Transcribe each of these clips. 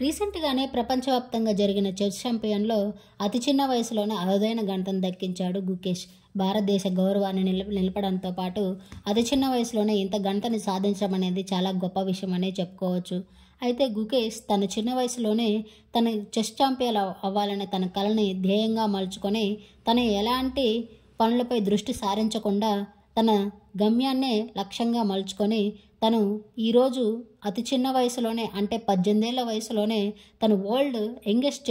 రీసెంట్గానే ప్రపంచవ్యాప్తంగా జరిగిన చెస్ ఛాంపియన్లో అతి చిన్న వయసులోనే అరుదైన ఘనతను దక్కించాడు గుకేష్. భారతదేశ గౌరవాన్ని నిలపడంతో పాటు అతి చిన్న వయసులోనే ఇంత ఘనతని సాధించడం అనేది చాలా గొప్ప విషయం అనే చెప్పుకోవచ్చు. అయితే గుకేష్ తన చిన్న వయసులోనే తన చెస్ ఛాంపియన్ అవ్వాలనే తన కలని ధ్యేయంగా మలుచుకొని తను ఎలాంటి పనులపై దృష్టి సారించకుండా తన గమ్యాన్నే లక్ష్యంగా మలుచుకొని తను ఈరోజు అతి చిన్న వయసులోనే అంటే 18 ఏళ్ల వయసులోనే తను వరల్డ్ యంగెస్ట్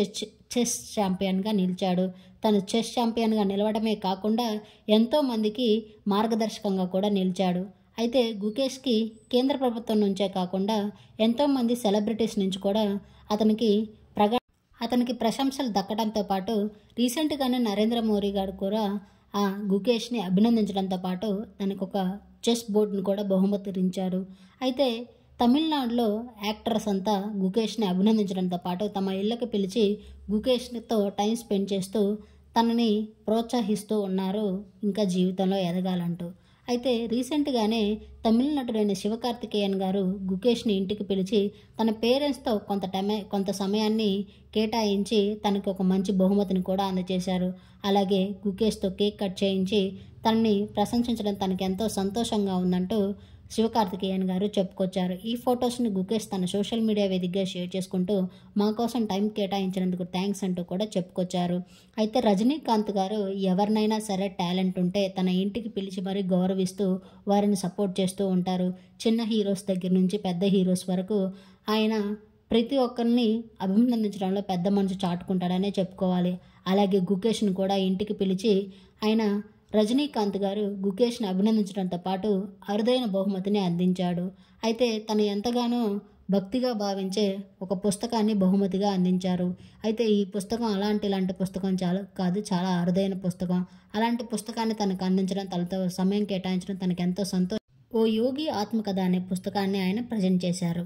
చెస్ ఛాంపియన్గా నిలిచాడు. తను చెస్ ఛాంపియన్గా నిలవడమే కాకుండా ఎంతోమందికి మార్గదర్శకంగా కూడా నిలిచాడు. అయితే గుకేష్కి కేంద్ర ప్రభుత్వం నుంచే కాకుండా ఎంతోమంది సెలబ్రిటీస్ నుంచి కూడా అతనికి ప్రశంసలు దక్కడంతో పాటు రీసెంట్గానే నరేంద్ర మోడీ గారు కూడా ఆ గుకేష్ని అభినందించడంతో పాటు తనకు ఒక చెస్ బోర్డును కూడా బహుమతించారు. అయితే తమిళనాడులో యాక్టర్స్ అంతా గుకేష్ని అభినందించడంతో పాటు తమ ఇళ్ళకి పిలిచి గుకేష్తో టైం స్పెండ్ చేస్తూ తనని ప్రోత్సహిస్తూ ఉన్నారు ఇంకా జీవితంలో ఎదగాలంటూ. అయితే రీసెంట్గానే తమిళ నటుడైన శివకార్తికేయన్ గారు గుకేష్ని ఇంటికి పిలిచి తన పేరెంట్స్తో కొంత సమయాన్ని కేటాయించి తనకి ఒక మంచి బహుమతిని కూడా అందజేశారు. అలాగే గుకేష్తో కేక్ కట్ చేయించి తనని ప్రశంసించడం తనకి ఎంతో సంతోషంగా ఉందంటూ శివకార్తికేయన్ గారు చెప్పుకొచ్చారు. ఈ ఫొటోస్ని గుకేష్ తన సోషల్ మీడియా వేదికగా షేర్ చేసుకుంటూ మా కోసం టైం కేటాయించినందుకు థ్యాంక్స్ అంటూ కూడా చెప్పుకొచ్చారు. అయితే రజనీకాంత్ గారు ఎవరినైనా సరే టాలెంట్ ఉంటే తన ఇంటికి పిలిచి మరీ గౌరవిస్తూ వారిని సపోర్ట్ చేస్తూ ఉంటారు. చిన్న హీరోస్ దగ్గర నుంచి పెద్ద హీరోస్ వరకు ఆయన ప్రతి ఒక్కరిని అభినందించడంలో పెద్ద మనసు చాటుకుంటాడనే చెప్పుకోవాలి. అలాగే గుకేష్ను కూడా ఇంటికి పిలిచి ఆయన రజనీకాంత్ గారు గుకేష్ని అభినందించడంతో పాటు అరుదైన బహుమతిని అందించాడు. అయితే తను ఎంతగానో భక్తిగా భావించే ఒక పుస్తకాన్ని బహుమతిగా అందించారు. అయితే ఈ పుస్తకం ఇలాంటి పుస్తకం చాలా అరుదైన పుస్తకం. అలాంటి పుస్తకాన్ని తనకు అందించడం, తనతో సమయం కేటాయించడం తనకు ఎంతో సంతోషం. ఓ యోగి ఆత్మకథ అనే పుస్తకాన్ని ఆయన ప్రజెంట్ చేశారు.